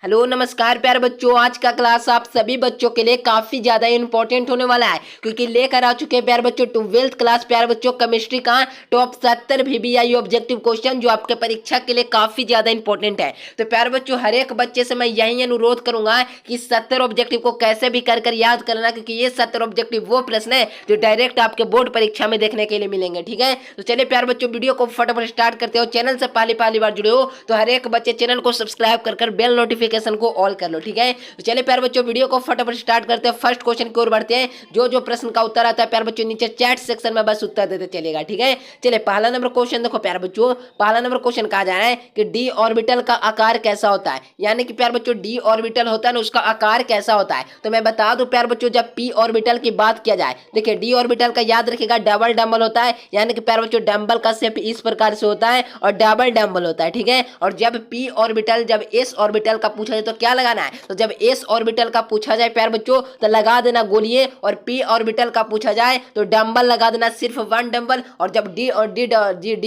Hello नमस्कार प्यारे बच्चों। आज का क्लास आप सभी बच्चों के लिए काफी ज्यादा इंपॉर्टेंट होने वाला है, क्योंकि लेकर आ चुके हैं प्यारे बच्चों 12th क्लास प्यारे बच्चों केमिस्ट्री का टॉप 70 VBI ऑब्जेक्टिव क्वेश्चन, जो आपके परीक्षा के लिए काफी ज्यादा इंपॉर्टेंट है। तो प्यारे बच्चों, हर एक बच्चे से मैं यही अनुरोध करूंगा कि 70 ऑब्जेक्टिव को कैसे भी कर याद करना, क्योंकि ये 70 ऑब्जेक्टिव वो प्रश्न है जो डायरेक्ट आपके बोर्ड परीक्षा में देखने के लिए मिलेंगे। ठीक है, तो चलिए प्यारे बच्चों, वीडियो को फटाफट स्टार्ट करते हो। चैनल से पहली बार जुड़े हो तो हर एक बच्चे चैनल को सब्सक्राइब कर बेल नोटिफिकेशन को ऑल कर लो। ठीक है, तो चलिए प्यारे बच्चों, वीडियो को फटाफट स्टार्ट करते हैं। फर्स्ट क्वेश्चन की ओर बढ़ते हैं। जो प्रश्न का उत्तर आता है प्यारे बच्चों, नीचे चैट सेक्शन में बस उत्तर देते चलेगा। ठीक है, चलिए पहला नंबर क्वेश्चन देखो प्यारे बच्चों। पहला नंबर क्वेश्चन कहा जा रहा है कि डी ऑर्बिटल का आकार कैसा होता है, यानी कि प्यारे बच्चों डी ऑर्बिटल होता है ना, उसका आकार कैसा होता है। तो मैं बता दूं प्यारे बच्चों, जब पी ऑर्बिटल की बात किया जाए, देखिए डी ऑर्बिटल का याद रखिएगा डबल डंबल होता है, यानी कि प्यारे बच्चों डंबल का शेप इस प्रकार से होता है और डबल डंबल होता है। ठीक है, और जब पी ऑर्बिटल जब एस ऑर्बिटल का पूछा जाए तो क्या लगाना है, तो जब एस ऑर्बिटल का पूछा जाए प्यारे बच्चों तो लगा देना गोलिये, और पी ऑर्बिटल का पूछा जाए तो डंबल लगा देना, सिर्फ वन डंबल। और जब डी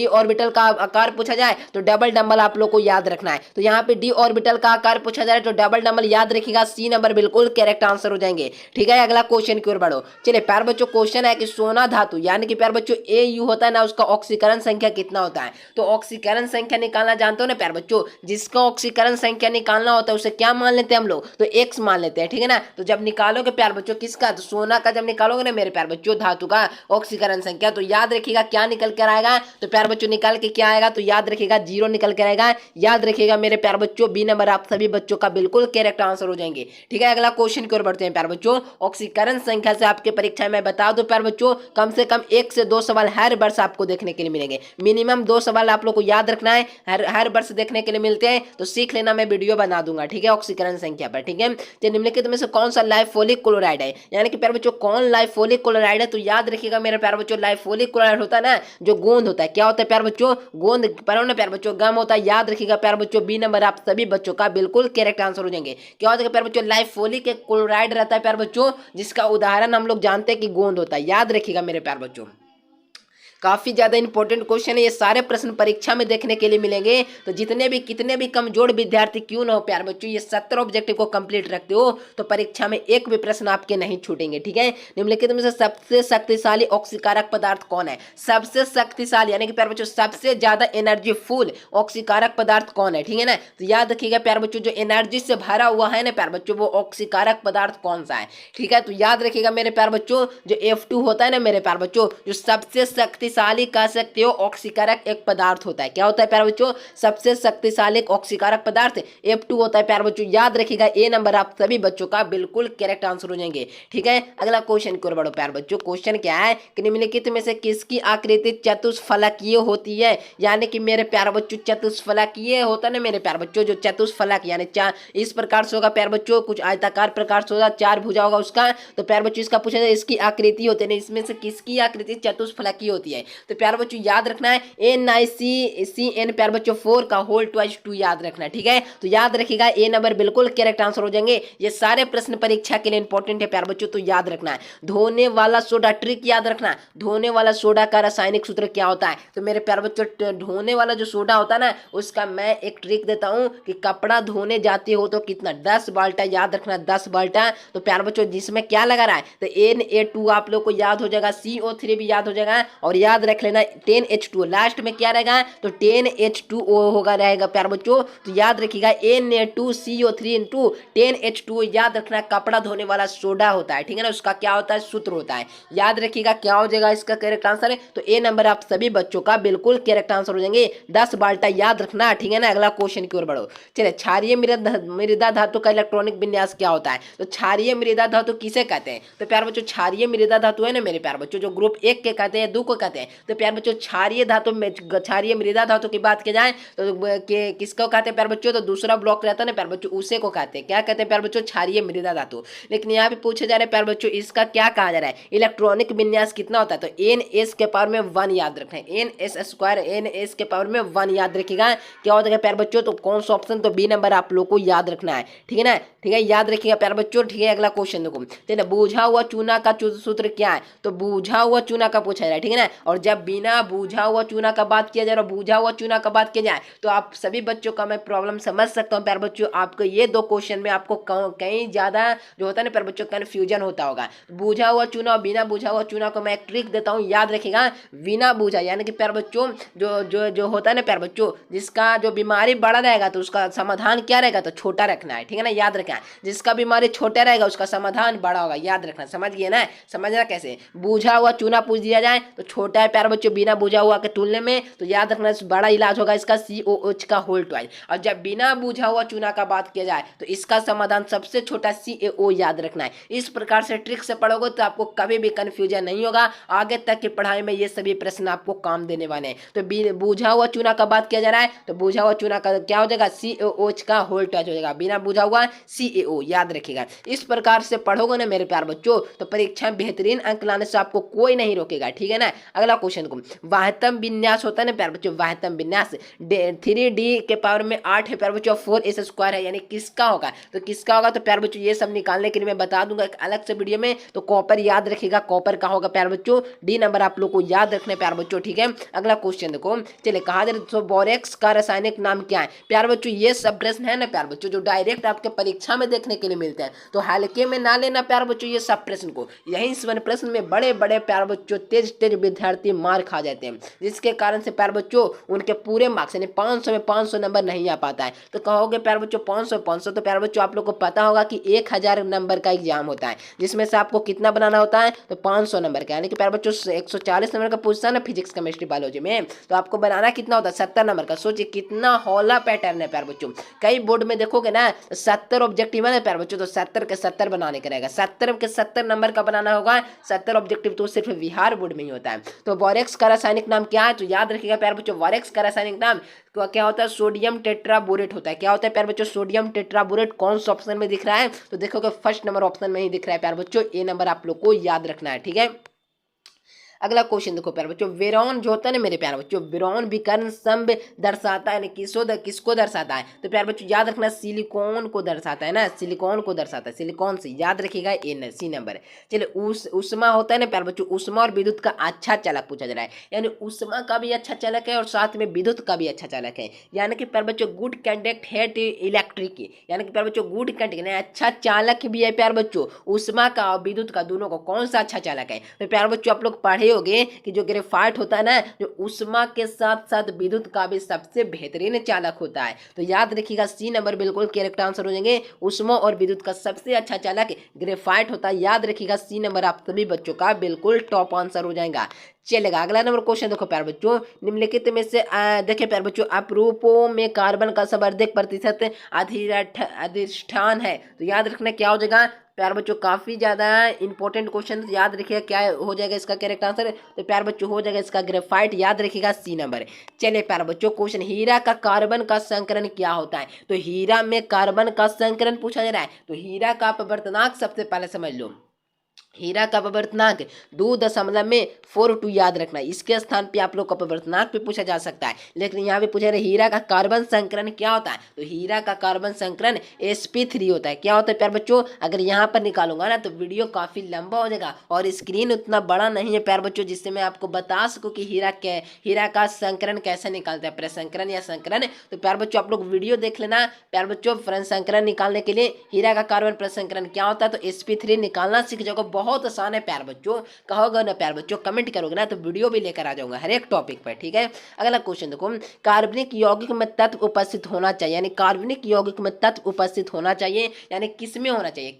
ऑर्बिटल का आकार पूछा जाए तो डबल डंबल आप लोग को याद रखना है। तो यहाँ पे डी ऑर्बिटल का आकार पूछा जाए तो डबल डंबल याद रखिएगा। सी नंबर बिल्कुल करेक्ट आंसर हो जाएंगे। ठीक है, अगला क्वेश्चन की ओर बढ़ो। चलिए प्यारे बच्चों, क्वेश्चन है कि सोना धातु यानी कि प्यारे बच्चों AU होता है ना, उसका ऑक्सीकरण संख्या कितना होता है। तो ऑक्सीकरण संख्या निकालना जानते हो ना प्यारे बच्चों, जिसका ऑक्सीकरण संख्या निकालना होता है उसे क्या मान लेते हैं हम लोग, तो एक्स मान लेते हैं। ठीक है ना, तो जब निकालोगे प्यारे बच्चों किसका, तो सोना का जब निकालोगे ना मेरे प्यारे बच्चों धातु का ऑक्सीकरण संख्या, तो याद रखिएगा क्या निकल कर आएगा, तो प्यारे बच्चों निकाल के क्या आएगा, तो याद रखिएगा 0 निकल कर आएगा। याद रखिएगा मेरे प्यारे बच्चों, बी नंबर आप सभी बच्चों का बिल्कुल करेक्ट आंसर हो जाएंगे। ठीक है, अगला क्वेश्चन की ओर बढ़ते हैं प्यारे बच्चों। ऑक्सीकरण संख्या से आपके परीक्षा में बता दो प्यारे बच्चों, कम से कम 1 से 2 सवाल हर वर्ष आपको देखने के लिए मिलेंगे। मिनिमम 2 सवाल आप लोग को याद रखना है, हर वर्ष देखने के लिए मिलते हैं, तो सीख लेना, मैं वीडियो बना दूंगा। ठीक है, ऑक्सीकरण संख्या पर। ठीक है, तो निम्नलिखित में से कौन सा लाइफोलिक क्लोराइड है, यानी कि प्यारे बच्चों कौन लाइफोलिक क्लोराइड है, तो याद रखिएगा मेरे प्यारे बच्चों, लाइफोलिक क्लोराइड होता है ना जो गोंद होता है, क्या होता है प्यारे बच्चों, गोंद पर ना प्यारे बच्चों गम होता है। याद रखिएगा प्यारे बच्चों, बी नंबर आप सभी बच्चों का बिल्कुल करेक्ट आंसर हो जाएंगे। क्या होता है प्यारे बच्चों, लाइफोलिक एक क्लोराइड रहता है प्यारे बच्चों, जिसका उदाहरण हम लोग जानते हैं कि गोंद होता है। याद रखिएगा मेरे प्यारे बच्चों, काफी ज्यादा इंपॉर्टेंट क्वेश्चन है, ये सारे प्रश्न परीक्षा में देखने के लिए मिलेंगे। तो जितने भी कितने भी कमजोर विद्यार्थी क्यों ना हो प्यारे बच्चों, ये 70 ऑब्जेक्टिव को कंप्लीट रखते हो तो परीक्षा में एक भी प्रश्न आपके नहीं छूटेंगे। ठीक है, निम्नलिखित में से सबसे शक्तिशाली ऑक्सीकारक पदार्थ कौन है, सबसे शक्तिशाली यानी कि प्यारे बच्चों सबसे ज्यादा एनर्जी फुल ऑक्सीकारक पदार्थ कौन है। ठीक है ना, तो याद रखिएगा प्यारे बच्चों, जो एनर्जी से भरा हुआ है ना प्यारे बच्चों, वो ऑक्सीकारक पदार्थ कौन सा है। ठीक है, तो याद रखिएगा मेरे प्यारे बच्चों, जो F2 होता है ना मेरे प्यारे बच्चों, जो सबसे शक्तिशाली कह सकते हो ऑक्सीकारक एक पदार्थ होता है। क्या होता है प्यारे बच्चों, सबसे शक्तिशाली ऑक्सीकारक पदार्थ F2 होता है प्यारे बच्चों। याद रखिएगा ए नंबर आप सभी बच्चों का बिल्कुल करेक्ट आंसर हो जाएंगे। ठीक है, अगला क्वेश्चन की ओर बढ़ो प्यारे बच्चों। क्वेश्चन क्या है कि निम्नलिखित में से किसकी आकृति चतुष्फलकीय होती है, यानी कि मेरे प्यारे बच्चों चतुष्फलकीय होता है ना मेरे प्यारे बच्चों, जो चतुष्फलक यानी इस प्रकार से होगा प्यारे बच्चों, कुछ आयताकार प्रकार से होगा, 4 भुजा होगा उसका। तो प्यारे बच्चों इसका पूछा जाए इसकी आकृति होती है, इसमें से किसकी आकृति चतुष्फलकीय होती है। तो प्यारे बच्चों याद रखना है NiCN प्यारे बच्चों 4 का होल ट्वाइस 2 याद रखना है। ठीक है, तो याद रखिएगा ए नंबर बिल्कुल करेक्ट आंसर हो जाएंगे। ये सारे प्रश्न परीक्षा के लिए इंपॉर्टेंट है प्यारे बच्चों, तो याद रखना है। धोने वाला सोडा ट्रिक याद रखना, धोने वाला सोडा का रासायनिक सूत्र क्या होता है। तो मेरे प्यारे बच्चों धोने वाला जो सोडा होता है ना, उसका मैं एक ट्रिक देता हूं कि कपड़ा धोने जाते हो तो कितना 10 बाल्टा, याद रखना 10 बाल्टा। तो प्यारे बच्चों जिसमें क्या लगा रहा है, तो Na2 आप लोग को याद हो जाएगा, CO3 भी याद हो जाएगा, और याद रख लेना 10H2 लास्ट में क्या रहेगा, तो 10H2O होगा रहेगा प्यारे बच्चों। तो याद रखिएगा Na2CO3 इंटू 10H2O याद रखना, कपड़ा धोने वाला सोडा होता है। ठीक है ना, उसका क्या होता है, सूत्र होता है। याद रखिएगा क्या हो जाएगा इसका करेक्ट आंसर है, तो ए नंबर आप सभी बच्चों का बिल्कुल करेक्ट आंसर हो जाएंगे, 10 बाल्टा याद रखना। ठीक है ना, अगला क्वेश्चन की ओर बढ़ो। चलिए क्षारीय मृदा धातु का इलेक्ट्रॉनिक विन्यास क्या होता है, तो क्षारीय मृदा धातु किसे कहते हैं। तो प्यारे बच्चों क्षारीय मृदा धातु है ना मेरे प्यारे बच्चों, जो ग्रुप 1 के कहते हैं 2 को कहते हैं। तो प्यारे बच्चों क्षारीय धातु में क्षारीय मृदा धातु की बात की जाए तो किसको कहते हैं प्यारे बच्चों, तो दूसरा ब्लॉक रहता है ना प्यारे बच्चों, उसे को कहते हैं, क्या कहते हैं प्यारे बच्चों, क्षारीय मृदा धातु। लेकिन यहाँ पे पूछे जा रहे हैं प्यारे बच्चों इसका क्या कहा जा रहा है, इलेक्ट्रॉनिक विन्यास कितना होता है, तो NS के पावर में 1 याद रखना है, NS² NS के पावर में 1 याद रखिएगा। क्या होता है प्यारे बच्चों, तो कौन सा ऑप्शन, तो बी नंबर आप लोग को याद रखना है। ठीक है ना, ठीक है, याद रखिएगा प्यारे बच्चों। ठीक है, अगला क्वेश्चन देखो, ठीक है, बूझा हुआ चूना का सूत्र क्या है, तो बूझा हुआ चूना का पूछा जा रहा है। ठीक है ना, और जब बिना बूझा हुआ चूना का बात किया जाए और बूझा हुआ चूना का बात किया जाए तो आप सभी बच्चों का मैं प्रॉब्लम समझ सकता हूँ प्यारे बच्चों। आपको ये दो क्वेश्चन में आपको कहीं ज़्यादा जो होता है ना प्यारे बच्चों कन्फ्यूजन होता होगा। बूझा हुआ चूना और बिना बूझा हुआ चूना को मैं एक ट्रिक देता हूँ, याद रखिएगा। बिना बूझा यानी कि प्यारे बच्चों जो जो जो होता है ना प्यारे बच्चों, जिसका जो बीमारी बड़ा रहेगा तो उसका समाधान क्या रहेगा, तो छोटा रखना है, ठीक है ना, याद रखना। जिसका बीमारी छोटा रहेगा उसका समाधान बड़ा होगा, याद रखना। समझ गए ना, समझना कैसे। बूझा हुआ चूना पूछ दिया जाए तो छोटा है प्यारे बच्चों बिना बूझा हुआ के तुलने में, तो याद रखना बड़ा इलाज होगा इसका COH का होल ट्वाइस। और जब बिना बूझा हुआ चूना का बात किया जाए तो इसका समाधान सबसे छोटा CaO, याद रखना है। इस प्रकार से ट्रिक से पढ़ोगे तो आपको कभी भी कंफ्यूजन नहीं होगा। आगे तक की पढ़ाई में ये सभी प्रश्न आपको काम देने वाले हैं। तो बूझा हुआ चूना का बात किया जा रहा है तो बूझा हुआ चूना का क्या हो जाएगा, CaOH का होल ट्वाइस हो जाएगा, बिना बूझा हुआ CaO, याद रखिएगा। इस प्रकार से पढ़ोगे ना मेरे प्यार बच्चों तो परीक्षा में बेहतरीन अंक लाने से आपको कोई नहीं रोकेगा, ठीक है ना। अगला क्वेश्चन को, वाह्यतम विन्यास होता है ना प्यार बच्चों, वाह्यतम विन्यास 3D के पावर में 8 है प्यार बच्चों, 4S स्क्वायर है, यानी किसका होगा, तो किसका होगा। तो प्यार बच्चों ये सब निकालने के लिए मैं बता दूंगा एक अलग से वीडियो में। तो कॉपर याद रखिएगा, कॉपर का होगा प्यार बच्चों, D नंबर आप लोग को याद रखना है प्यार बच्चों, ठीक है। अगला क्वेश्चन देखो, चलिए कहा जा रहा है बोरेक्स का रासायनिक नाम क्या है प्यार बच्चों। ये सब प्रश्न है ना प्यार बच्चों जो डायरेक्ट आपके परीक्षा में देखने के लिए मिलते हैं, तो हल्के में ना लेना प्यार बच्चों ये सब प्रश्न को। यही प्रश्न में बड़े बड़े प्यार बच्चों तेज विद्यार्थी मार खा जाते हैं, जिसके कारण से प्यार बच्चों उनके पूरे मार्क्स यानी 500 में 500 नंबर नहीं आ पाता है। तो कहोगे प्यार बच्चों 500 तो प्यार बच्चों आप लोग को पता होगा कि 1000 नंबर का एग्जाम होता है, जिसमें से आपको कितना बनाना होता है, तो 500 नंबर का, यानी कि प्यार बच्चों 140 नंबर का पूछता है ना फिजिक्स केमिस्ट्री बायोलॉजी में, तो आपको बनाना कितना होता है, 70 नंबर का। सोचिए कितना हौला पैटर्न है प्यार बच्चों। कई बोर्ड में देखोगे ना 70 ऑब्जेक्टिव है ना प्यार बच्चों, तो 70 के 70 बनाने का रहेगा, 70 के 70 नंबर का बनाना होगा। 70 ऑब्जेक्टिव तो सिर्फ बिहार बोर्ड में ही होता है। तो बोरेक्स का रासायनिक नाम क्या है, तो याद रखिएगा प्यार बच्चों, बोरेक्स का रासायनिक नाम क्या होता है, सोडियम टेट्राबोरेट होता है। क्या होता है प्यार बच्चों, सोडियम टेट्राबोरेट। कौन सा ऑप्शन में दिख रहा है, तो देखोगे फर्स्ट नंबर ऑप्शन में ही दिख रहा है प्यार बच्चों, ए नंबर आप लोग को याद रखना है, ठीक है। अगला क्वेश्चन देखो प्यार बच्चों, वेरॉन जो होता है ना मेरे प्यार बच्चों, वेरॉन विकर्ण स्तंभ दर्शाता है, किसको दर्शाता है, तो प्यार बच्चों याद रखना सिलिकॉन को दर्शाता है ना, सिलिकॉन को दर्शाता है, सिलिकॉन से याद रखिएगा C नंबर। चलिए उष्मा होता है ना प्यार बच्चों, उष्मा और विद्युत का अच्छा चालक पूछा जा रहा है, यानी उष्मा का भी अच्छा चालक है और साथ में विद्युत का भी अच्छा चालक है, यानी कि प्यार बच्चों गुड कंडक्ट है इलेक्ट्रिक, यानी कि प्यार बच्चों गुड कंडक्ट अच्छा चालक भी है प्यार बच्चों, उष्मा का और विद्युत का दोनों को कौन सा अच्छा चालक है। तो प्यार बच्चों आप लोग पढ़े होगे कि जो ग्रेफाइट होता है ना, जो उष्मा के साथ साथ विद्युत का भी सबसे बेहतरीन चालक होता है, तो याद रखिएगा C नंबर बिल्कुल करेक्ट आंसर हो जाएंगे। उष्मा और विद्युत का सबसे अच्छा चालक ग्रेफाइट होता है, याद रखिएगा C नंबर आप सभी बच्चों का बिल्कुल टॉप आंसर हो जाएगा। चलेगा अगला नंबर क्वेश्चन देखो प्यार बच्चों, निम्नलिखित में से देखिए प्यार बच्चों अपरूपों में कार्बन का सर्वाधिक प्रतिशत अधिष्ठान है, तो याद रखना क्या हो जाएगा प्यार बच्चों, काफी ज्यादा इंपॉर्टेंट क्वेश्चन, याद रखिएगा क्या हो जाएगा इसका करेक्ट आंसर, तो प्यार बच्चों हो जाएगा इसका ग्रेफाइट, याद रखिएगा C नंबर। चलिए प्यार बच्चों क्वेश्चन, हीरा का कार्बन का संकरण क्या होता है, तो हीरा में कार्बन का संकरण पूछा जा रहा है, तो हीरा का अपवर्तनांक सबसे पहले समझ लो। हीरा का अपवर्तनांक 2.42 याद रखना, इसके स्थान पे आप लोग का अपवर्तनांक भी पूछा जा सकता है, लेकिन यहाँ पे पूछा रहे हीरा का कार्बन संकरण क्या होता है, तो हीरा का कार्बन संकरण sp3 होता है। क्या होता है प्यार बच्चों, अगर यहाँ पर निकालूंगा ना तो वीडियो काफी लंबा हो जाएगा और स्क्रीन उतना बड़ा नहीं है प्यार बच्चों, जिससे मैं आपको बता सकूँ कि हीरा का संकरण कैसे निकालता है, प्रसंकरण या संकरण। तो प्यार बच्चों आप लोग वीडियो देख लेना प्यार बच्चों, संकरण निकालने के लिए हीरा का कार्बन प्रसंकरण क्या होता है, तो sp3 निकालना सीख जाओगे, बहुत आसान है प्यार बच्चों। कहोगे ना प्यार बच्चों, कमेंट करोगे ना तो वीडियो भी लेकर आ जाऊंगा हर एक टॉपिक पर, ठीक है। अगला क्वेश्चन देखो, कार्बनिक यौगिक में तत्व उपस्थित होना चाहिए, यानी कार्बनिक यौगिक में तत्व उपस्थित होना चाहिए, यानी किस में होना चाहिए,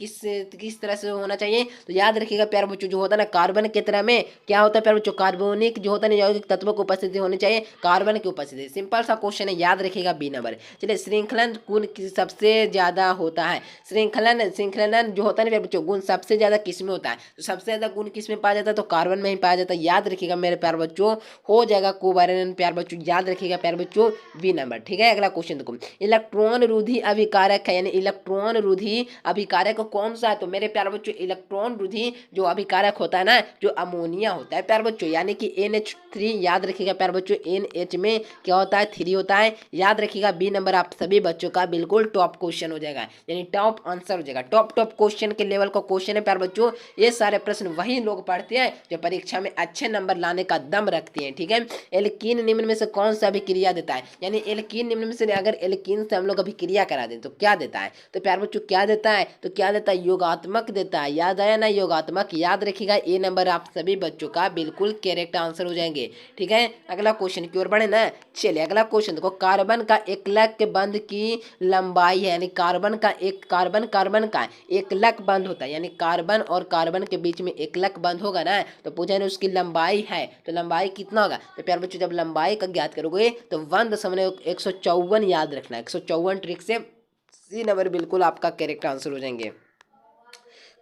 किस तरह से होना चाहिए, तो याद रखिएगा प्यार बच्चों जो होता है ना कार्बन की तरह में क्या होता है प्यार बच्चों, कार्बनिक जो होता है यौगिक तत्वों की उपस्थिति होनी चाहिए, कार्बन की उपस्थिति। सिंपल सा क्वेश्चन है, याद रखिएगा B नंबर। चलिए श्रृंखलन गुण सबसे ज्यादा होता है, श्रृंखलन जो होता है ना प्यार बच्चों गुण सबसे ज्यादा किस में होता है, तो सबसे ज्यादा गुण किस में पाया जाता है, तो कार्बन में ही पाया जाता है, याद रखिएगा मेरे प्यार बच्चों, हो जाएगा कोवैलेंट प्यार बच्चों, याद रखिएगा प्यार बच्चों B नंबर, ठीक है। अगला क्वेश्चन देखो, इलेक्ट्रॉन रोधी अभिकारक है, यानी इलेक्ट्रॉन रोधी अभिकारक कौन सा है, तो मेरे प्यार बच्चों इलेक्ट्रॉन रोधी जो अभिकारक होता है ना, जो अमोनिया होता है प्यार बच्चों, यानी कि NH3, याद रखिएगा प्यार बच्चों NH में क्या होता है 3 होता है, याद रखिएगा B नंबर आप सभी बच्चों का बिल्कुल टॉप क्वेश्चन हो जाएगा, यानी टॉप आंसर हो जाएगा, टॉप क्वेश्चन के लेवल का क्वेश्चन है प्यार बच्चों, ये सारे प्रश्न वही लोग पढ़ते हैं जो परीक्षा में अच्छे नंबर लाने का दम रखते हैं। ठीक है, एल्कीन निम्न में से कौन सा अभिक्रिया देता है, यानी एल्कीन निम्न में से अगर एल्कीन से हम लोग अभिक्रिया करा दें तो क्या देता है, तो प्यारे बच्चों क्या देता है, तो क्या देता है, योगात्मक देता है। याद आया ना, योगात्मक याद रखिएगा। ए नंबर आप सभी बच्चों का बिल्कुल करेक्ट आंसर हो जाएंगे। ठीक है, अगला क्वेश्चन की ओर बढ़े ना। चलिए अगला क्वेश्चन देखो, कार्बन का एकलक बंध की लंबाई है, यानी कार्बन का एकलक बंध होता है, यानी कार्बन और कार्बन के बीच में एकलक बंध होगा ना, तो पूछा ना उसकी लंबाई है, तो लंबाई कितना होगा, तो प्यारे बच्चों जब लंबाई का ज्ञात करोगे तो 1.154 याद रखना, 154 ट्रिक से सी नंबर बिल्कुल आपका करेक्ट आंसर हो जाएंगे।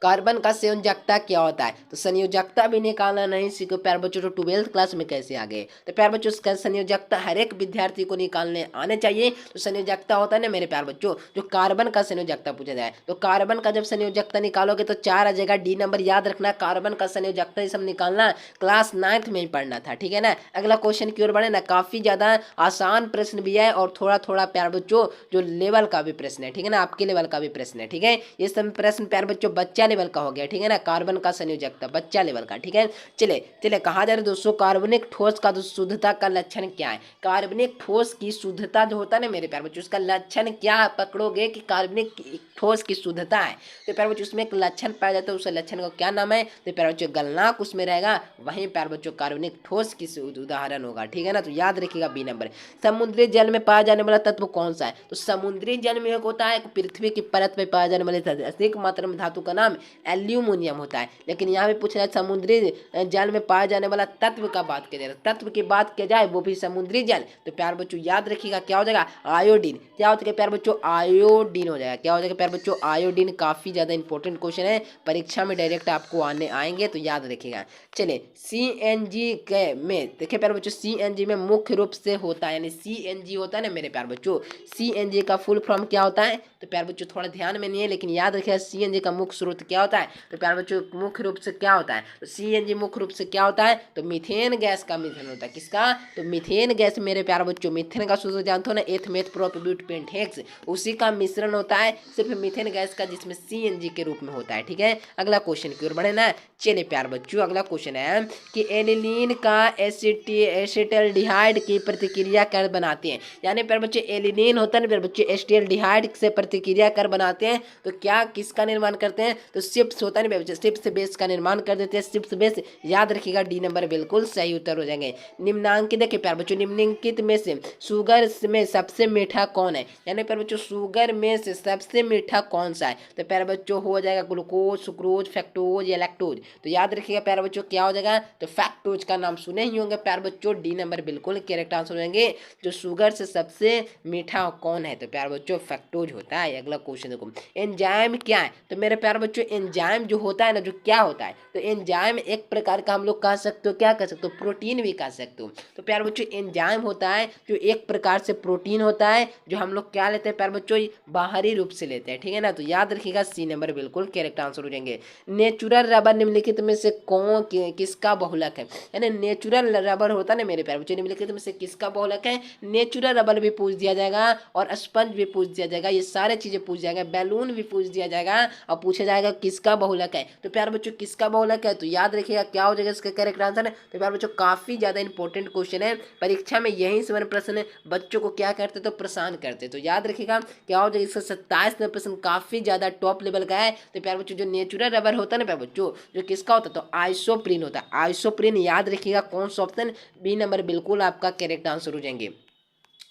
कार्बन का संयोजकता क्या होता है, तो संयोजकता भी निकालना नहीं सीखो प्यारे बच्चों, तो 12th क्लास में कैसे आ गए, तो प्यारे बच्चों इसका संयोजकता हर एक विद्यार्थी को निकालने आने चाहिए। तो संयोजकता होता है ना मेरे प्यारे बच्चों, जो कार्बन का संयोजकता पूछा जाए, तो कार्बन का जब संयोजकता निकालोगे तो 4 आ जाएगा। डी नंबर याद रखना, कार्बन का संयोजकता ये सब निकालना क्लास 9th में ही पढ़ना था। ठीक है ना, अगला क्वेश्चन की ओर बढ़े ना। काफी ज्यादा आसान प्रश्न भी है और थोड़ा थोड़ा प्यारे बच्चों जो लेवल का भी प्रश्न है। ठीक है ना, आपके लेवल का भी प्रश्न है। ठीक है, ये सब प्रश्न प्यारे बच्चों बच्चा लेवल का हो गया। ठीक है ना, कार्बन का संयोजकता बच्चा लेवल का। ठीक है, चले चले कहा जा रहा है दोस्तों, कार्बनिक ठोस का शुद्धता का लक्षण क्या है, कार्बनिक ठोस की शुद्धता जो होता है ना मेरे प्यारे बच्चों, उसका लक्षण क्या पकड़ोगे कि कार्बनिक ठोस की शुद्धता है, तो प्यारे बच्चों उसमें एक लक्षण पाया जाता है, उस लक्षण का क्या नाम है, तो प्यारे बच्चों गलनांक उसमें रहेगा, वहीं प्यारे बच्चों कार्बनिक ठोस की उदाहरण होगा। ठीक है ना, तो याद रखिएगा बी नंबर। समुद्री जल में पाया जाने वाला तत्व कौन सा है, तो समुद्री जल में एक होता है पृथ्वी की परत में पाया जाने वाले अधिक मात्रा में धातु का नाम एल्यूमिनियम होता है, लेकिन यहाँ पे पूछ रहा है समुद्री जल में पाया जाने वाला तत्व का बात किया जाए, तत्व की बात किया जाए वो भी समुद्री जल, तो प्यार बच्चों याद रखिएगा क्या हो जाएगा, आयोडीन। क्या हो जाएगा प्यार बच्चों, आयोडीन हो जाएगा। क्या हो जाएगा प्यार बच्चों, आयोडीन। काफी ज्यादा इंपॉर्टेंट क्वेश्चन है, परीक्षा में डायरेक्ट आपको आने आएंगे, तो याद रखिएगा। चलिए CNG के में देखिए प्यार बच्चों, CNG में मुख्य रूप से होता है, यानी CNG होता है ना मेरे प्यार बच्चों, CNG का फुल फॉर्म क्या होता है, तो प्यार बच्चों थोड़ा ध्यान में नहीं है लेकिन याद रखिएगा CNG का मुख्य स्रोत क्या होता है, तो प्यार बच्चों मुख्य रूप से क्या होता है, तो CNG मुख्य रूप से क्या होता है, तो मीथेन गैस का मिश्रण होता है। किसका, तो मीथेन गैस मेरे प्यार बच्चों, मीथेन का सूत्र जानते हो ना, एथमेथ प्रोपब्यूट पेंटेक्स, उसी का मिश्रण होता है सिर्फ मीथेन गैस का, जिसमें CNG के रूप में होता है। ठीक है, अगला क्वेश्चन की ओर बढ़े ना। चलिए प्यार बच्चों अगला क्वेश्चन है कि एनिलीन का एसिटल्डिहाइड की प्रतिक्रिया कर बनाते हैं, यानी प्यार बच्चों एलिनीन होता है ना प्यार बच्चों, एसिटल्डिहाइड से प्रतिक्रिया कर बनाते हैं, तो क्या किसका निर्माण करते हैं, तो चिप्स होता है ना बच्चों, चिप्स बेस का निर्माण कर देते हैं, चिप्स बेस। याद रखिएगा डी नंबर बिल्कुल सही उत्तर हो जाएंगे। निम्नांकित देखिए प्यार बच्चों, निम्नलिखित में से शुगर में सबसे मीठा कौन है, यानी प्यार बच्चों शुगर में से सबसे मीठा कौन सा है, तो प्यार बच्चों हो जाएगा ग्लूकोज, सुक्रोज, फ्रक्टोज या लैक्टोज। तो याद रखिएगा प्यार बच्चों क्या हो जाएगा, तो फैक्टोज का नाम सुने ही होंगे प्यार बच्चों, डी नंबर बिल्कुल करेक्ट आंसर हो जाएंगे। जो शुगर से सबसे मीठा कौन है, तो प्यार बच्चों फैक्टोज होता है। अगला क्वेश्चन देखो, एंजाइम क्या है, तो मेरे प्यार बच्चों एंजाइम जो होता है ना, जो क्या होता है, तो एंजाइम एक प्रकार का हम लोग कह सकते हो, क्या कह सकते हो, प्रोटीन भी कह सकते हो। तो प्यार बच्चों एंजाइम होता है जो एक प्रकार से प्रोटीन होता है, जो हम लोग क्या लेते हैं प्यार बच्चों, बाहरी रूप से लेते हैं। ठीक है ना, तो याद रखिएगा सी नंबर बिल्कुल करेक्ट आंसर हो जाएंगे। नेचुरल रबर निम्नलिखित में से कौन किसका बहुलक है, यानी नेचुरल रबर होता है ना मेरे प्यार बच्चों, निम्नलिखित में से किसका बहुलक है, नेचुरल रबर भी पूछ दिया जाएगा और स्पंज भी पूछ दिया जाएगा, ये सारे चीजें पूछ जाएगा, बैलून भी पूछ दिया जाएगा और पूछा जाएगा किसका बहुलक है, तो प्यार बच्चों किसका बहुलक है, तो याद रखिएगा क्या हो जाएगा इसका करेक्ट आंसर है। तो प्यार बच्चों काफी ज्यादा इंपॉर्टेंट क्वेश्चन है, परीक्षा में यही से प्रश्न बच्चों को क्या करते तो परेशान करते, तो याद रखिएगा क्या हो जाएगा इसका 27 प्रश्न काफी ज्यादा टॉप लेवल का है। तो प्यार बच्चों जो नेचुरल रबर होता है ना प्यार बच्चों, जो किसका होता है, तो आइसोप्रीन होता है, आइसोप्रीन। याद रखिएगा कौन सा ऑप्शन, बी नंबर बिल्कुल आपका करेक्ट आंसर हो जाएंगे।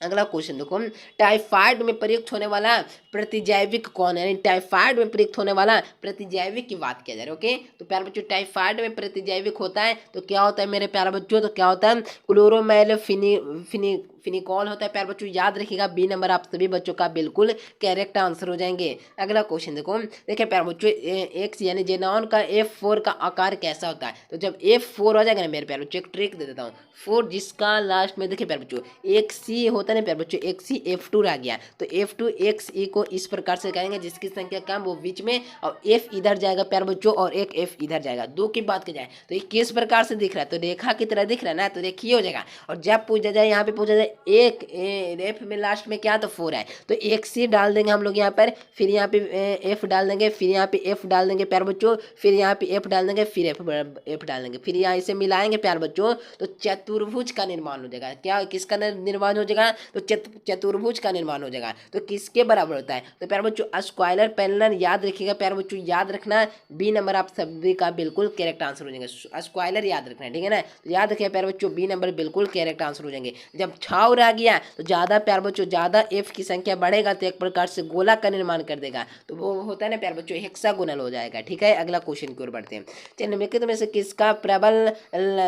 अगला क्वेश्चन देखो, टाइफाइड में प्रयुक्त होने वाला प्रतिजैविक कौन है, यानी टाइफाइड में प्रयुक्त होने वाला प्रतिजैविक की बात किया जा रहा है। ओके, तो प्यारे बच्चों टाइफाइड में प्रतिजैविक होता है तो क्या होता है मेरे प्यारे बच्चों, तो क्या होता है क्लोरोमेल फिनिकॉल होता है प्यारे बच्चों। याद रखिएगा बी नंबर आप सभी बच्चों का बिल्कुल करेक्ट आंसर हो जाएंगे। अगला क्वेश्चन देखो, देखिए प्यारे बच्चों एक्स यानी जेनॉन का F4 का आकार कैसा होता है, तो जब F4 हो जाएगा ना मेरे प्यारे बच्चों, एक ट्रिक दे देता हूँ, 4 जिसका लास्ट में देखिए प्यारे बच्चों एक सी होता है ना प्यारे बच्चों, एक सी F2 रह गया, तो F2 XE को इस प्रकार से कहेंगे जिसकी संख्या कम वो बीच में, और F इधर जाएगा प्यारे बच्चों और एक F इधर जाएगा, दो की बात की जाए तो ये किस प्रकार से दिख रहा है, तो रेखा की तरह दिख रहा है ना, तो देखिए हो जाएगा। और जब पूछा जाए यहाँ पे पूछा जाए एक एफ में लास्ट में क्या तो 4 है, तो एक सी डाल देंगे हम लोग यहाँ पर, फिर यहाँ पे एफ डाल देंगे, फिर यहाँ पे एफ डाल देंगे प्यार बच्चों, फिर यहाँ पे एफ डाल देंगे, फिर एफ डाल देंगे, फिर यहाँ इसे मिलाएंगे प्यार बच्चों, तो चतुर्भुज का निर्माण हो जाएगा। क्या किसका निर्माण हो जाएगा, तो चतुर्भुज का निर्माण हो जाएगा। तो किसके बराबर होता है, तो प्यार बच्चों स्क्वायर पैरेलल, याद रखिएगा प्यार बच्चों, याद रखना बी नंबर आप सभी का बिल्कुल करेक्ट आंसर हो जाएंगे। स्क्वायर याद रखना है, ठीक है ना, तो याद रखिए प्यार बच्चों बी नंबर बिल्कुल करेक्ट आंसर हो जाएंगे। जब छाव रह गया तो ज़्यादा प्यार बच्चों, ज़्यादा एफ की संख्या बढ़ेगा तो एक प्रकार से गोला का निर्माण कर देगा, तो वो होता है ना प्यार बच्चों हेक्सागोनल हो जाएगा। ठीक है, अगला क्वेश्चन की ओर बढ़ते हैं। चलिए निम्नलिखित में से किसका प्रबल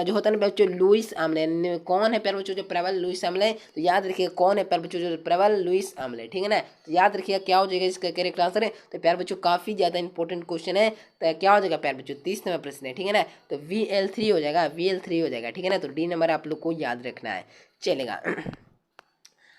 जो होता है ना बच्चों लुईस आमले, कौन है प्यार बच्चों जो प्रबल लुईस आमले, तो याद रखिए कौन है प्यार बच्चों जो प्रबल लुईस आमले, ठीक है ना, तो याद रखिए क्या हो जाएगा इसका करेक्ट आंसर है। तो प्यार बच्चों काफ़ी ज़्यादा इंपॉर्टेंट क्वेश्चन है, तो क्या हो जाएगा प्यार बच्चों 30 नंबर प्रश्न है, ठीक है ना, तो VL3 हो जाएगा, VL3 हो जाएगा, ठीक है ना, तो डी नंबर आप लोग को याद रखना है। चलेगा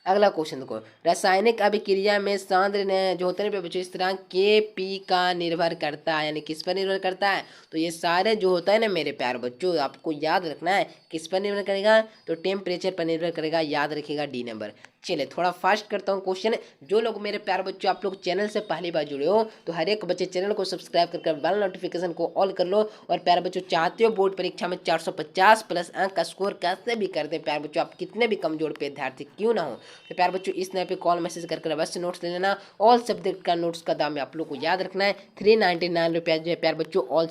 अगला क्वेश्चन देखो, रासायनिक अभिक्रिया में सांद्र जो होते हैं बच्चों स्थिरांक Kp का निर्भर करता है, यानी किस पर निर्भर करता है, तो ये सारे जो होता है ना मेरे प्यार बच्चों आपको याद रखना है किस पर निर्भर करेगा, तो टेम्परेचर पर निर्भर करेगा, याद रखिएगा डी नंबर। चलिए थोड़ा फास्ट करता हूँ क्वेश्चन। जो लोग मेरे प्यार बच्चों आप लोग चैनल से पहली बार जुड़े हो तो हर एक बच्चे चैनल को सब्सक्राइब करके बेल नोटिफिकेशन को ऑल कर लो। और प्यार बच्चों चाहते हो बोर्ड परीक्षा में 450 प्लस अंक का स्कोर कैसे भी कर दे प्यार बच्चों, आप कितने भी कमजोर विद्यार्थी क्यों ना हो, तो प्यार बच्चों इस नए पे कॉल मैसेज करके अवश्य नोट्स ले लेना। ऑल सब्जेक्ट का नोट्स का दाम आप लोग को याद रखना है 399 रुपया जो है प्यार बच्चों। ऑल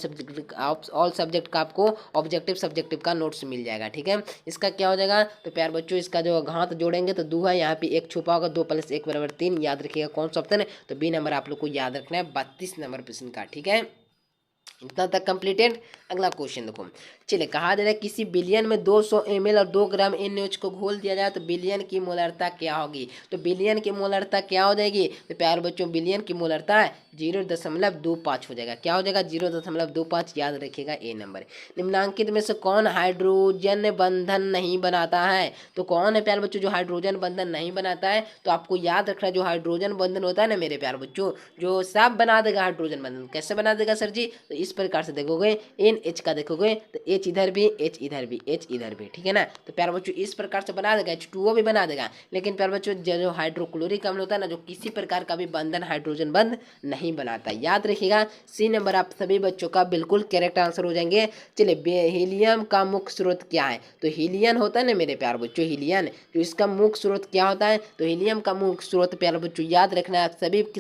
सब्जेक्ट का आपको ऑब्जेक्टिव सब्जेक्टिव का नोट्स मिल जाएगा, ठीक है। इसका क्या हो जाएगा, तो प्यार बच्चों इसका जो घात जोड़ेंगे तो 2 है, यहाँ पे एक छुपा होगा, 2 + 1 = 3, याद रखिएगा कौन सा ऑप्शन है, तो बी नंबर आप लोग को याद रखना है 32 नंबर प्रश्न का, ठीक है। इतना तक कंप्लीटेड। अगला क्वेश्चन देखो, चलिए कहा जा रहा है किसी बिलियन में 200 ml और 2 ग्राम NaOH को घोल दिया जाए तो बिलियन की मोलरता क्या होगी, तो बिलियन की मोलरता क्या हो जाएगी, तो प्यार बच्चों बिलियन की मोलरता 0.25 हो जाएगा, क्या हो जाएगा 0.25, याद रखिएगा ए नंबर। निम्नांकित में से कौन हाइड्रोजन बंधन नहीं बनाता है, तो कौन है प्यार बच्चों जो हाइड्रोजन बंधन नहीं बनाता है, तो आपको याद रखना है जो हाइड्रोजन बंधन होता है ना मेरे प्यार बच्चों, जो साफ बना देगा हाइड्रोजन बंधन, कैसे बना देगा सर जी, तो इस प्रकार से देखोगे NH का देखोगे तो H इधर भी H इधर भी H इधर भी, ठीक है ना, तो प्यार बच्चों इस प्रकार से बना देगा, H2O भी बना देगा। लेकिन प्यार बच्चों जो हाइड्रोक्लोरिक अम्ल होता है ना जो किसी प्रकार का भी बंधन हाइड्रोजन बंध नहीं बनाता, याद रखिएगा सी नंबर आप सभी बच्चों का बिल्कुल करेक्ट आंसर हो जाएंगे। चलिए हीलियम का मुख्य स्रोत क्या है, तो हीलियन होता है ना मेरे प्यार बच्चों, हीलियन जो इसका मुख्य स्रोत क्या होता है, तो हीलियम का मुख्य स्रोत प्यार बच्चों याद रखना है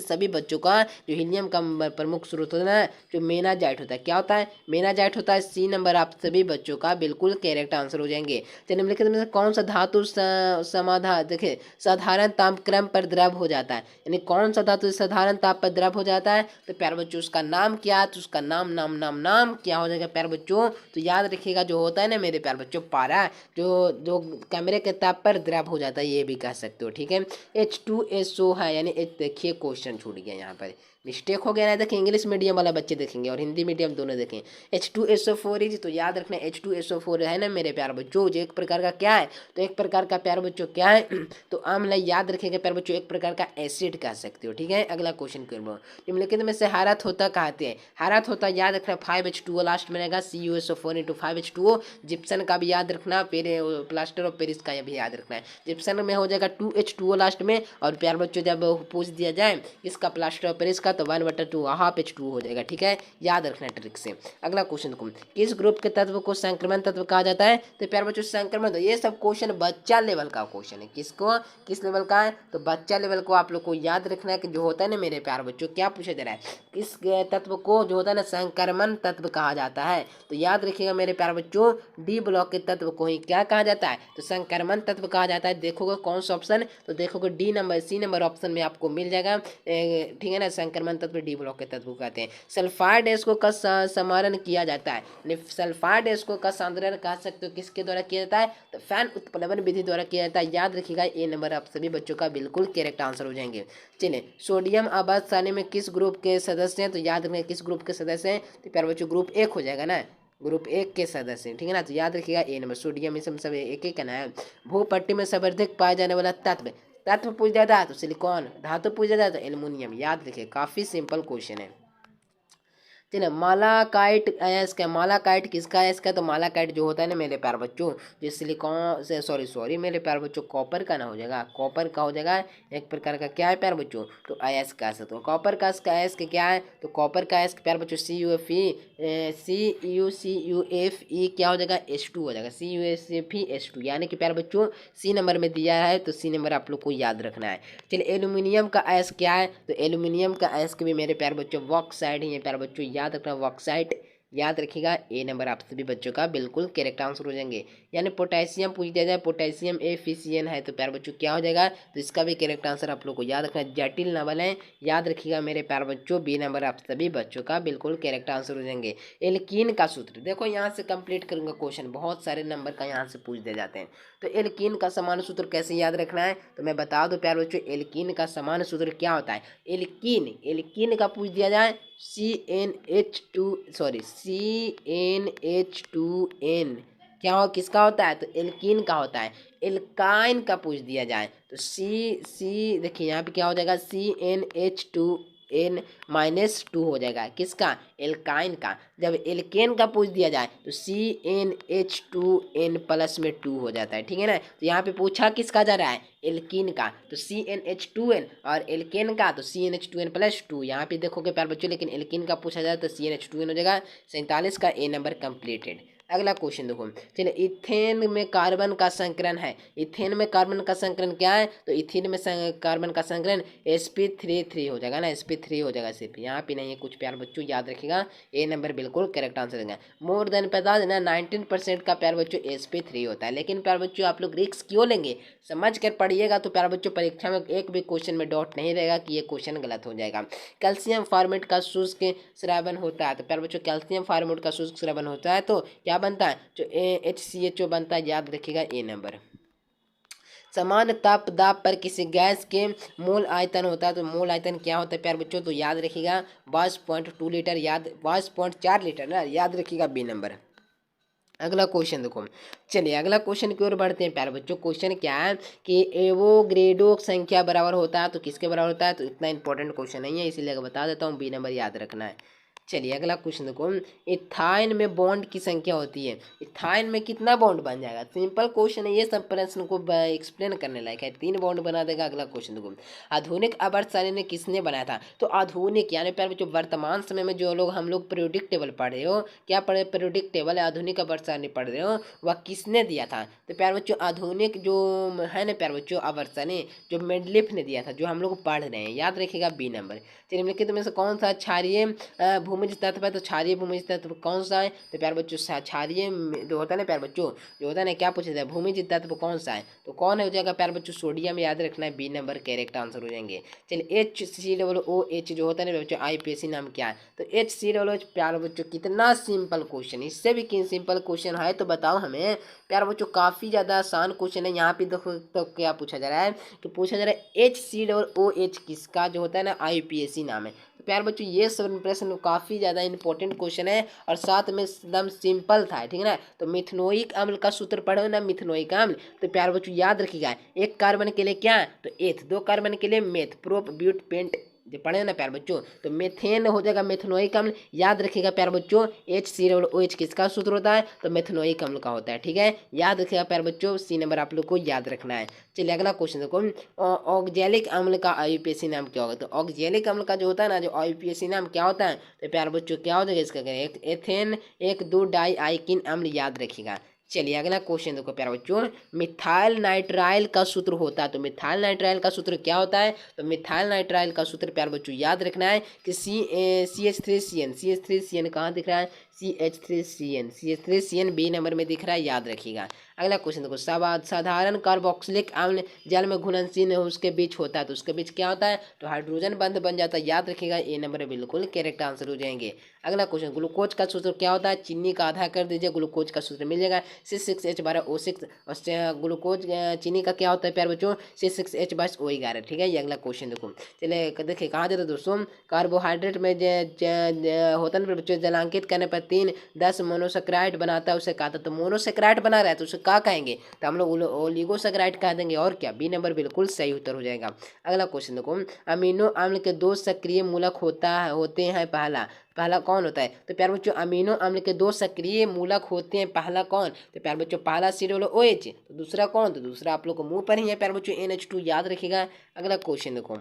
सभी बच्चों का, जो हीलियम का प्रमुख स्रोत होता है जो मेनाजाइट होता है, क्या होता है मेनाजाइट होता है, सी नंबर आप सभी बच्चों का बिल्कुल करेक्ट आंसर हो जाएंगे। चलिए निम्नलिखित में से कौन सा धातु समाधान देखिए साधारण तापक्रम पर द्रव हो जाता है, यानी कौन सा धातु साधारण ताप पर द्रव हो जाता है, तो प्यार बच्चों उसका नाम क्या है, तो उसका नाम नाम नाम नाम क्या हो जाएगा प्यार बच्चों, तो याद रखिएगा जो होता है ना मेरे प्यार बच्चों पारा, जो जो कमरे के ताप पर द्रव हो जाता है, ये भी कह सकते हो, ठीक है। H2SO है, यानी देखिए क्वेश्चन छूट गया यहाँ पर, मिस्टेक हो गया ना, देखिए इंग्लिश मीडियम वाला बच्चे देखेंगे और हिंदी मीडियम दोनों देखें। H2SO4 इज, तो याद रखना H2SO4 है ना मेरे प्यार बच्चों, जो एक प्रकार का क्या है, तो एक प्रकार का प्यार बच्चों क्या है तो अम्ल, याद रखेंगे प्यार बच्चों एक प्रकार का एसिड कह सकते हो, ठीक है। अगला क्वेश्चन करो, निम्नलिखित में से हारत होता कहते हैं, हारत होता याद रखना 5H2O लास्ट में रहेगा, CuSO4 × 5H2O। जिप्सन का भी याद रखना, प्लास्टर ऑफ पेरिस का भी याद रखना है, जिप्सन में हो जाएगा 2H2O लास्ट में, और प्यार बच्चों जब पूछ दिया जाए इसका प्लास्टर ऑफ पेरिस का तो 1/2 ½ हो जाएगा, ठीक है, याद रखना ट्रिक से। अगला क्वेश्चन देखो, किस ग्रुप के तत्व को संक्रमण तत्व कहा जाता है, तो प्यार बच्चों संक्रमण, तो ये सब क्वेश्चन बच्चा लेवल का क्वेश्चन है, किसको किस लेवल का है, तो बच्चा लेवल को आप लोग को याद रखना है कि जो होता है ना मेरे प्यार बच्चों क्या पूछा जा रहा है, किस तत्व को जो होता है ना संक्रमण तत्व कहा जाता है, तो याद रखिएगा मेरे प्यार बच्चों डी ब्लॉक के तत्व को ही क्या कहा जाता है, तो संक्रमण तत्व कहा जाता है। देखोगे कौन सा ऑप्शन, तो देखोगे सी नंबर ऑप्शन में आपको मिल जाएगा, ठीक है ना, संक्रमण तत्व डी ब्लॉक के तत्व कहते हैं। सल्फाइड एस्को का समारण किया जाता है, सल्फाइड एस्को का सांद्रण कह सकते हो किसके द्वारा किया जाता है, तो फैन उत्प्लवन विधि द्वारा किया जाता है, याद रखिएगा ए नंबर आप सभी बच्चों का बिल्कुल करेक्ट आंसर हो जाएंगे। चलिए सोडियम आबाद सारणी में किस ग्रुप के सदस्य हैं, तो याद रखिए किस ग्रुप के सदस्य हैं, तो प्यारे बच्चों ग्रुप 1 हो जाएगा ना, ग्रुप 1 के सदस्य, ठीक है ना, तो याद रखिएगा ए नंबर सोडियम, इसमें सब एक एक कहना है। भूपट्टी में सर्वाधिक पाया जाने वाला तत्व पूछ जाता है तो सिलिकॉन, धातु पूछ जाता है तो एल्युमिनियम, याद रखिए काफी सिंपल क्वेश्चन है। चलिए मालाकाइट अयस्क है, मालाकाइट किसका अयस्क है? तो मालाकाइट जो होता है ना मेरे प्यारे बच्चों, जो सिलिकॉन से सॉरी मेरे प्यारे बच्चों, कॉपर का ना हो जाएगा, कॉपर का हो जाएगा एक प्रकार का क्या है प्यारे बच्चों? तो अयस्क का। तो कॉपर का अयस्क क्या है? तो कॉपर का अयस्क प्यारे बच्चों CuFe क्या हो जाएगा? H2 हो जाएगा, CuSFeH2, यानी कि प्यारे बच्चों सी नंबर में दिया है, तो सी नंबर आप लोग को याद रखना है। चलिए एल्यूमिनियम का अयस्क क्या है? तो एल्यूमिनियम का अयस्क भी मेरे प्यारे बच्चों बॉक्साइड ही है प्यारे बच्चों, याद रखना बॉक्साइड, याद रखिएगा। ए नंबर आप सभी बच्चों का बिल्कुल करेक्ट आंसर हो जाएंगे। यानी पोटेशियम पूछ दिया जाए, पोटेशियम एफिशिएंट है, तो प्यारे बच्चों क्या हो जाएगा? तो इसका भी करेक्ट आंसर आप लोग को याद रखना है, जटिल ना बने, याद रखिएगा मेरे प्यारे बच्चों। बी नंबर आप सभी बच्चों का बिल्कुल करेक्ट आंसर हो जाएंगे। एल्कीन का सूत्र देखो, यहाँ से कंप्लीट करूंगा क्वेश्चन, बहुत सारे नंबर का यहाँ से पूछ दिए जाते हैं। तो एल्कीन का समान सूत्र कैसे याद रखना है? तो मैं बता दूं प्यारे बच्चों, एल्कीन का समान सूत्र क्या होता है? एल्कीन का पूछ दिया जाए, CnH2n क्या हो, किसका होता है? तो एल्कीन का होता है। एल्काइन का पूछ दिया जाए तो सी देखिए यहाँ पे क्या हो जाएगा? CnH2n-2 हो जाएगा, किसका? एल्काइन का। जब एल्केन का पूछ दिया जाए तो CnH2n+2 हो जाता है, ठीक है ना। तो यहाँ पे पूछा किसका जा रहा है? एल्कीन का, तो CnH2n, और एल्केन का तो CnH2n+2। यहाँ पे देखोगे प्यार बच्चों, लेकिन एल्कीन का पूछा जाए तो CnH2n हो जाएगा। 47 का ए नंबर कंप्लीटेड। अगला क्वेश्चन देखो, चलिए इथेन में कार्बन का संकरण है, इथेन में कार्बन का संकरण क्या है? तो इथेन में कार्बन का संकरण sp3 हो जाएगा ना, sp3 हो जाएगा सिर्फ, यहाँ पे नहीं है कुछ प्यार बच्चों, याद रखिएगा। ए नंबर बिल्कुल करेक्ट आंसर देंगे। मोर देन पता देना 19% का प्यार बच्चों sp3 होता है, लेकिन प्यार बच्चों आप लोग रिस्क क्यों लेंगे? समझ कर पढ़िएगा तो प्यार बच्चों परीक्षा में एक भी क्वेश्चन में डाउट नहीं रहेगा कि ये क्वेश्चन गलत हो जाएगा। कैल्शियम फॉर्मेट का शुष्क श्रवण होता है, तो प्यार बच्चों कैल्शियम फॉर्मेट का शुष्क श्रवण होता है तो क्या बनता है? जो HCHO बनता है, याद रखिएगा ए नंबर। समान ताप दाब पर किसी गैस के मोल आयतन होता है, तो मोल आयतन क्या होता है प्यार बच्चों? तो याद रखिएगा 22.2 लीटर, याद 22.4 लीटर ना, याद रखिएगा बी नंबर। अगला क्वेश्चन देखो, चलिए अगला क्वेश्चन की ओर बढ़ते हैं प्यारे बच्चों। क्वेश्चन क्या है कि एवोग्रेडो संख्या बराबर होता है, तो किसके बराबर होता है? तो इतना इंपॉर्टेंट क्वेश्चन नहीं है, इसीलिए बता देता हूँ, बी नंबर याद रखना है। चलिए अगला क्वेश्चन देखो, इथाइन में बॉन्ड की संख्या होती है, इथाइन में कितना बॉन्ड बन जाएगा? सिंपल क्वेश्चन है, ये सब प्रश्न को एक्सप्लेन करने लायक है, 3 बॉन्ड बना देगा। अगला क्वेश्चन देखो, आधुनिक आवर्तसारणी ने किसने बनाया था? तो आधुनिक यानी प्यारे बच्चों वर्तमान समय में जो लोग हम लोग पीरियोडिक टेबल पढ़ रहे हो, क्या पढ़े? पीरियोडिक टेबल है, आधुनिक आवर्तसारणी पढ़ रहे हो, वह किसने दिया था? तो प्यारे बच्चों आधुनिक जो है ना प्यारे बच्चों आवर्तसारणी, जो मेंडलीफ ने दिया था, जो हम लोग पढ़ रहे हैं, याद रखिएगा बी नंबर। चलिए निम्नलिखित में से कौन सा क्षारीय भूमिज तत्व है? तो क्षारीय भूमिज तत्व कौन सा है? तो प्यारे बच्चों क्षारीय जो होता है ना प्यारे बच्चों, जो होता है ना, क्या पूछा जाए? भूमिज तत्व कौन सा है? तो कौन हो जाएगा प्यारे बच्चों? सोडियम, याद रखना है, बी नंबर करेक्ट आंसर हो जाएंगे। चलिए HCOOH जो होता है ना बच्चों, IPAC नाम क्या है? तो HCOOH प्यारे बच्चों कितना सिंपल क्वेश्चन, इससे भी सिंपल क्वेश्चन है तो बताओ हमें प्यारे बच्चों, काफ़ी ज़्यादा आसान क्वेश्चन है। यहाँ पे देखो तो क्या पूछा जा रहा है कि पूछा जा रहा है HCOOH किसका जो होता है ना IPAC नाम है। तो प्यारे बच्चों ये सब प्रश्न काफ़ी ज़्यादा इंपॉर्टेंट क्वेश्चन है और साथ में एकदम सिंपल था, ठीक है ना। तो मिथनोइक अम्ल का सूत्र पढ़ो ना, मिथनोइक अम्ल, तो प्यारे बच्चों याद रखिएगा, 1 कार्बन के लिए क्या? तो एथ, 2 कार्बन के लिए मेथ, प्रोप ब्यूट पेंट, जो पढ़े ना प्यार बच्चों, तो मेथेन हो जाएगा मेथनोइक अम्ल, याद रखिएगा प्यार बच्चों। HCOOH किसका सूत्र होता है? तो मेथनोइक अम्ल का होता है, ठीक है, याद रखिएगा प्यार बच्चों, सी नंबर आप लोग को याद रखना है। चलिए अगला क्वेश्चन देखो, ऑक्जेलिक अम्ल का IUPAC नाम क्या होगा? तो ऑक्जेलिक अम्ल का जो होता है ना, जो IUPAC नाम क्या होता है? तो प्यार बच्चों क्या हो जाएगा इसका? एथेन 1,2 डाइआइकिन अम्ल, याद रखिएगा। चलिए अगला क्वेश्चन देखो प्यारे बच्चों, मिथाइल नाइट्राइल का सूत्र होता है, तो मिथाइल नाइट्राइल का सूत्र क्या होता है? तो मिथाइल नाइट्राइल का सूत्र प्यारे बच्चों याद रखना है कि CH3CN कहाँ दिख रहा है? CH3CN बी नंबर में दिख रहा है, याद रखिएगा। अगला क्वेश्चन देखो, साधारण कार्बोक्सिलिक अम्ल जल में घुलनशील उसके बीच होता है, तो उसके बीच क्या होता है? तो हाइड्रोजन बंध बन जाता है, याद रखिएगा, ए नंबर बिल्कुल करेक्ट आंसर हो जाएंगे। अगला क्वेश्चन, ग्लूकोज का सूत्र क्या होता है? चीनी का आधा कर दीजिए, ग्लूकोज का सूत्र मिल जाएगा C6H12O6, और ग्लूकोज चीनी का क्या होता है प्यारे बच्चों? C6H12O11, ठीक है। ये अगला क्वेश्चन देखो, चलिए देखिए कहाँ जाता है दोस्तों, कार्बोहाइड्रेट में होता है ना बच्चों, जलांकित करने पर 3-10 मोनोसेक्राइड बनाता है, उसे कहा था, तो मोनोसेक्राइड बना रहा है तो उसे क्या कहेंगे? तो हम लोग ओलिगोसेक्राइड कह देंगे, और क्या, बी नंबर बिल्कुल सही उत्तर हो जाएगा। अगला क्वेश्चन देखो, अमीनो अम्ल के 2 सक्रिय मूलक होते हैं, पहला पहला कौन होता है? तो प्यारे बच्चों अमीनो अम्ल के 2 सक्रिय मूलक होते हैं, पहला कौन? तो प्यारे बच्चों पहला सिरोलो OH, तो दूसरा कौन? तो दूसरा आप लोग को मुंह पर ही है प्यारे बच्चों NH2, याद रखिएगा। अगला क्वेश्चन देखो,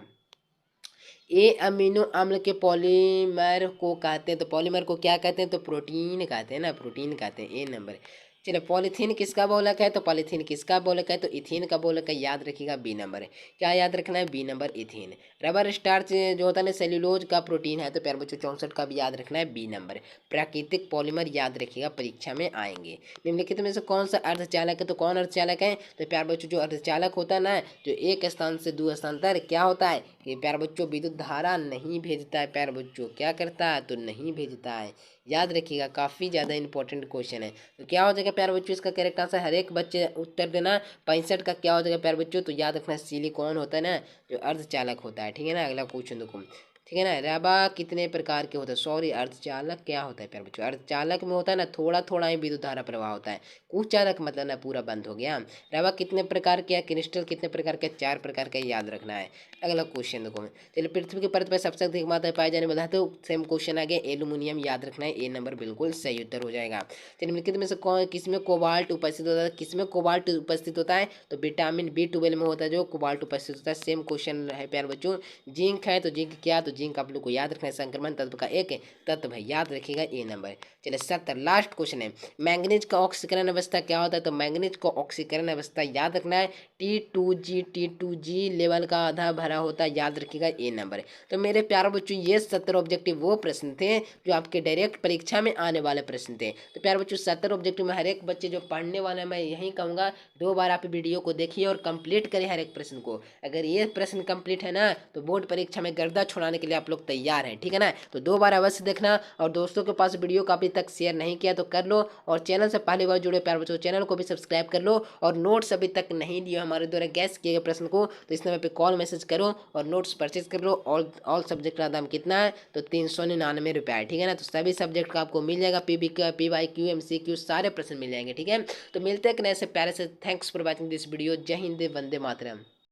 ए अमीनो अम्ल के पॉलीमर को कहते हैं, तो पॉलीमर को क्या कहते हैं? तो प्रोटीन कहते हैं ना, प्रोटीन कहते हैं। ए नंबर। चलिए पॉलीथीन किसका बहुलक है? तो पॉलीथीन किसका बहुलक है? तो इथीन का बहुलक है, याद रखिएगा। बी नंबर है, क्या याद रखना है? B number ethene. Rubber starch जो होता है ना सेल्यूलोज का प्रोटीन है, तो प्यारे बच्चों 64 का भी याद रखना है, बी नंबर। प्राकृतिक पॉलीमर याद रखिएगा, परीक्षा में आएंगे। निम्नलिखित में से कौन सा अर्धचालक है? तो कौन अर्धचालक है? तो प्यारे बच्चों जो अर्धचालक होता है ना, जो एक स्थान से दूसरे स्थान तक क्या होता है कि प्यारे बच्चों विद्युत धारा नहीं भेजता है, प्यारे बच्चों क्या करता है? तो नहीं भेजता है, याद रखिएगा। काफ़ी ज़्यादा इंपॉर्टेंट क्वेश्चन है। तो क्या हो जाएगा प्यारे बच्चों इसका करेक्ट आंसर? हर एक बच्चे उत्तर देना। 65 का क्या हो जाएगा प्यारे बच्चों? तो याद रखना सिलिकॉन होता है ना, जो अर्धचालक होता है, ठीक है ना। अगला क्वेश्चन देखो, ठीक है ना। रबा कितने प्रकार के होते हैं? सॉरी, अर्धचालक क्या होता है प्यारे बच्चों? अर्धचालक में होता है ना थोड़ा थोड़ा ही विद्युत धारा प्रवाह होता है, कुछ चालक मतलब ना पूरा बंद हो गया। रबा कितने प्रकार के? क्रिस्टल कितने प्रकार के? 4 प्रकार का, याद रखना है। अगला क्वेश्चन देखो, चलिए पृथ्वी की परत पर सबसे अधिक मात्रा में पाए जाने वाला है, तो सेम क्वेश्चन आ गया, एल्यूमिनियम, याद रखना है। ए नंबर बिल्कुल सही उत्तर हो जाएगा। चलिए निम्नलिखित में से कौन किसमें कोबाल्ट उपस्थित होता है? किसमें कोबाल्ट उपस्थित होता है? तो विटामिन B12 में होता है जो कोबाल्ट उपस्थित होता है। सेम क्वेश्चन है प्यारे बच्चों। जिंक है, तो जिंक क्या? तो जिंक आप लोग को याद रखना है, संक्रमण तत्व का एक तत्व है, याद रखिएगा। ए नंबर। चलिए 70 लास्ट क्वेश्चन है, मैंगनीज का ऑक्सीकरण अवस्था क्या होता है? तो मैंगनीज का ऑक्सीकरण अवस्था याद रखना है, T2G लेवल का आधा भरा होता है, याद रखिएगा। ए नंबर। तो मेरे प्यारे बच्चों ये 70 ऑब्जेक्टिव वो प्रश्न थे जो आपके डायरेक्ट परीक्षा में आने वाले प्रश्न थे। तो प्यारे बच्चों 70 ऑब्जेक्टिव में हर एक बच्चे जो पढ़ने वाले हैं, मैं यही कहूँगा 2 बार आप वीडियो को देखिए और कंप्लीट करें हर एक प्रश्न को। अगर ये प्रश्न कंप्लीट है ना, तो बोर्ड परीक्षा में गर्दा छुड़ाने के लिए आप लोग तैयार हैं, ठीक है ना। तो 2 बार अवश्य देखना, और दोस्तों के पास वीडियो को अभी तक शेयर नहीं किया तो कर लो, और चैनल से पहली बार जुड़े प्यारे बच्चों चैनल को भी सब्सक्राइब कर लो, और नोट्स अभी तक नहीं दिए हमारे द्वारा गैस किए गए प्रश्न को, तो इस नंबर पे कॉल मैसेज करो और नोट्स परचेज कर लो। ऑल सब्जेक्ट का दाम कितना है? तो 399 रुपये है, ठीक है ना। तो सभी सब्जेक्ट का आपको मिल जाएगा, PYQ MCQ सारे प्रश्न मिल जाएंगे, ठीक है। तो मिलते हैं एक नए से प्यारे से। Thanks for watching this video. जय हिंद, वंदे मातरम।